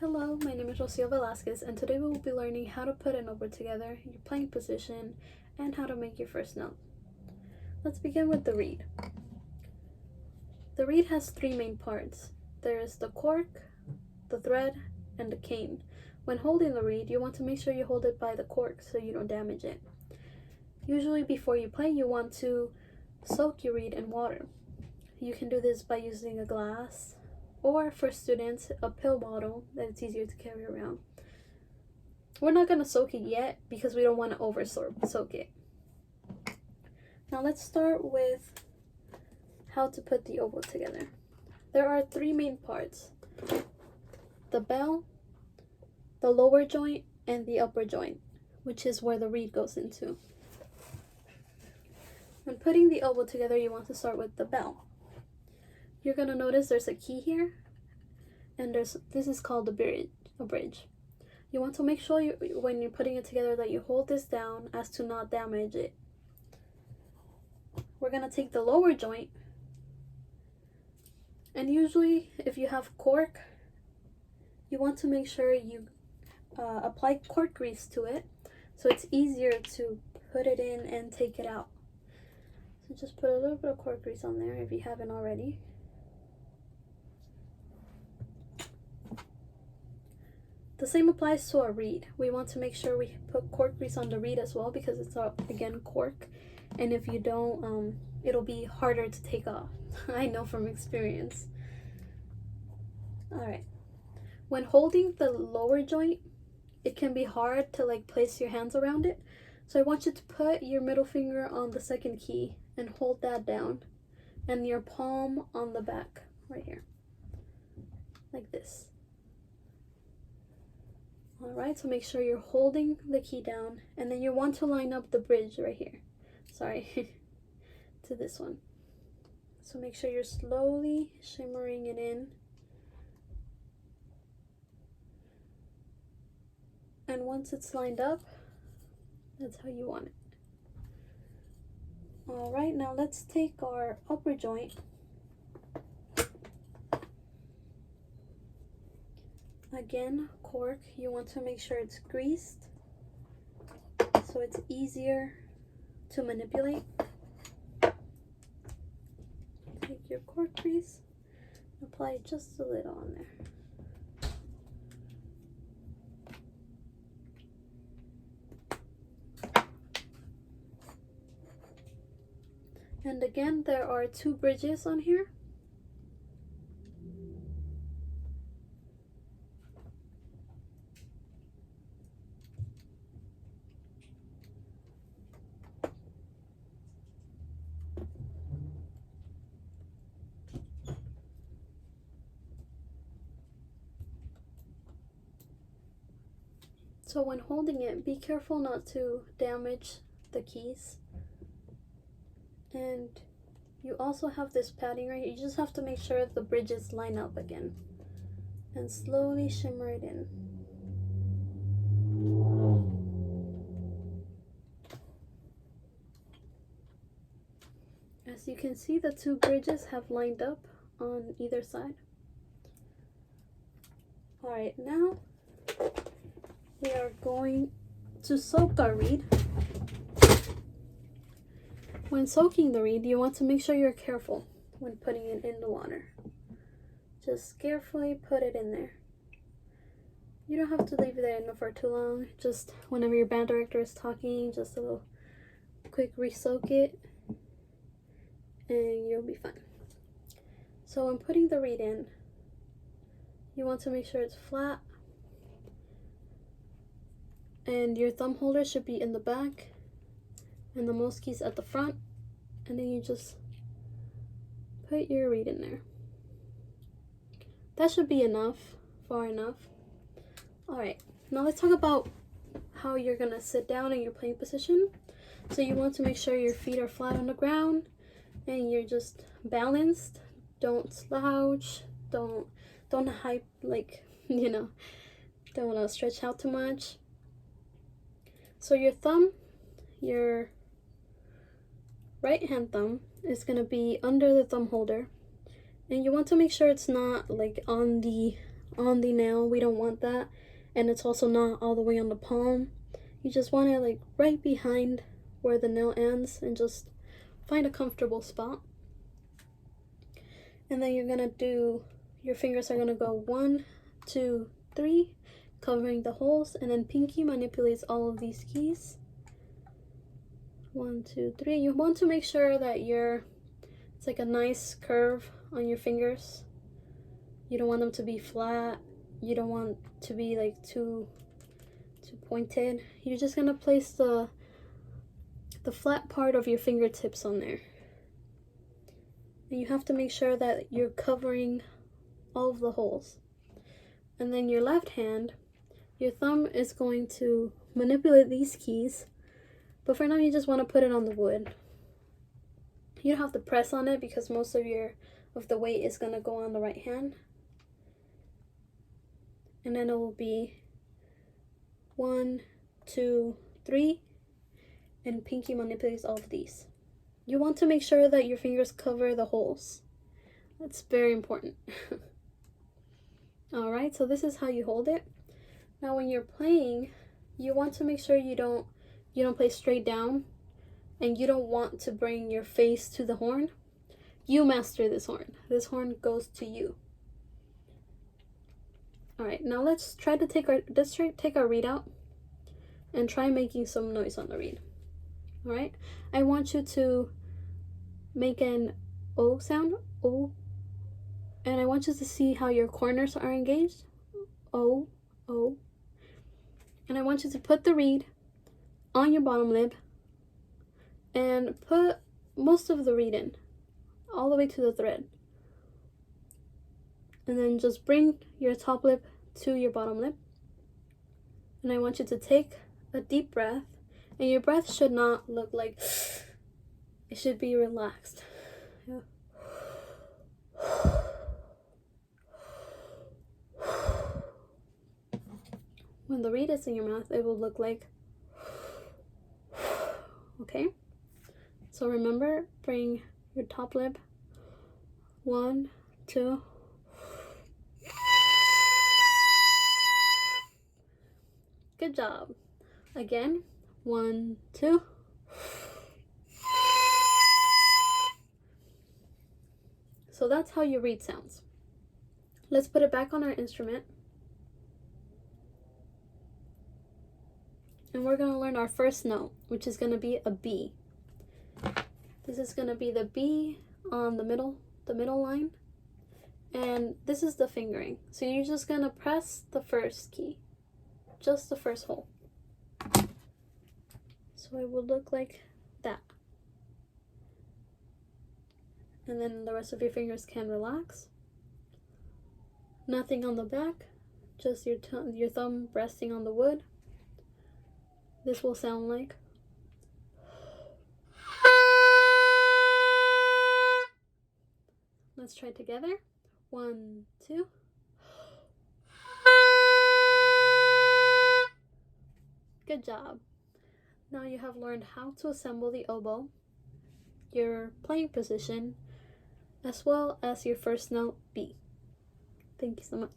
Hello, my name is Rocio Velasquez, and today we will be learning how to put an oboe together, your playing position, and how to make your first note. Let's begin with the reed. The reed has three main parts. There is the cork, the thread, and the cane. When holding the reed, you want to make sure you hold it by the cork so you don't damage it. Usually before you play, you want to soak your reed in water. You can do this by using a glass, or for students, a pill bottle that it's easier to carry around. We're not going to soak it yet because we don't want to over soak it. Now let's start with how to put the oboe together. There are three main parts: the bell, the lower joint, and the upper joint, which is where the reed goes into. When putting the oboe together, you want to start with the bell. You're going to notice there's a key here, and this is called a bridge. You want to make sure when you're putting it together that you hold this down as to not damage it. We're going to take the lower joint, and usually if you have cork, you want to make sure you apply cork grease to it so it's easier to put it in and take it out. So just put a little bit of cork grease on there if you haven't already. The same applies to our reed. We want to make sure we put cork grease on the reed as well because it's again cork, and if you don't, it'll be harder to take off. I know from experience. Alright, when holding the lower joint, it can be hard to place your hands around it, so I want you to put your middle finger on the second key and hold that down, and your palm on the back right here, like this. Alright, so make sure you're holding the key down, and then you want to line up the bridge right here. Sorry, to this one. So make sure you're slowly shimmering it in. And once it's lined up, that's how you want it. Alright, now let's take our upper joint. Again, cork, you want to make sure it's greased so it's easier to manipulate. Take your cork grease, apply just a little on there. And again, there are two bridges on here. So when holding it, be careful not to damage the keys. And you also have this padding right here. You just have to make sure the bridges line up again. And slowly shimmer it in. As you can see, the two bridges have lined up on either side. Alright, now we are going to soak our reed. When soaking the reed, you want to make sure you're careful when putting it in the water. Just carefully put it in there. You don't have to leave it there for too long. Just whenever your band director is talking, just a little quick re-soak it, and you'll be fine. So when putting the reed in, you want to make sure it's flat, and your thumb holder should be in the back and the most keys at the front, and then you just put your reed in there. That should be enough, far enough. Alright, now let's talk about how you're gonna sit down in your playing position. So you want to make sure your feet are flat on the ground and you're just balanced. Don't slouch, don't hype, don't stretch out too much. So your thumb, your right hand thumb is going to be under the thumb holder, and you want to make sure it's not on the on the nail. We don't want that. And it's also not all the way on the palm. You just want it like right behind where the nail ends, and just find a comfortable spot. And then you're gonna do, your fingers are gonna go 1, 2, 3, covering the holes, and then pinky manipulates all of these keys. 1, 2, 3. You want to make sure that it's like a nice curve on your fingers. You don't want them to be flat. You don't want to be like too pointed. You're just gonna place the flat part of your fingertips on there. And you have to make sure that you're covering all of the holes. And then your left hand, your thumb is going to manipulate these keys. But for now, you just want to put it on the wood. You don't have to press on it because most of the weight is going to go on the right hand. And then it will be 1, 2, 3, and pinky manipulates all of these. You want to make sure that your fingers cover the holes. That's very important. Alright, so this is how you hold it. Now when you're playing, you want to make sure you don't play straight down, and you don't want to bring your face to the horn. You master this horn. This horn goes to you. Alright, now let's take our readout and try making some noise on the reed. Alright, I want you to make an O sound, O, and I want you to see how your corners are engaged. O, O. And I want you to put the reed on your bottom lip and put most of the reed in, all the way to the thread. And then just bring your top lip to your bottom lip. And I want you to take a deep breath, and your breath should not look like, it should be relaxed. Yeah. When the reed is in your mouth, it will look like, okay? So remember, bring your top lip, 1, 2. Good job. Again, 1, 2. So that's how your reed sounds. Let's put it back on our instrument. And we're going to learn our first note, which is going to be a B. This is going to be the B on the middle line. And this is the fingering. So you're just going to press the first key, just the first hole. So it will look like that. And then the rest of your fingers can relax. Nothing on the back, just your thumb resting on the wood. This will sound like. Let's try together. 1, 2. Good job. Now you have learned how to assemble the oboe, your playing position, as well as your first note B. Thank you so much.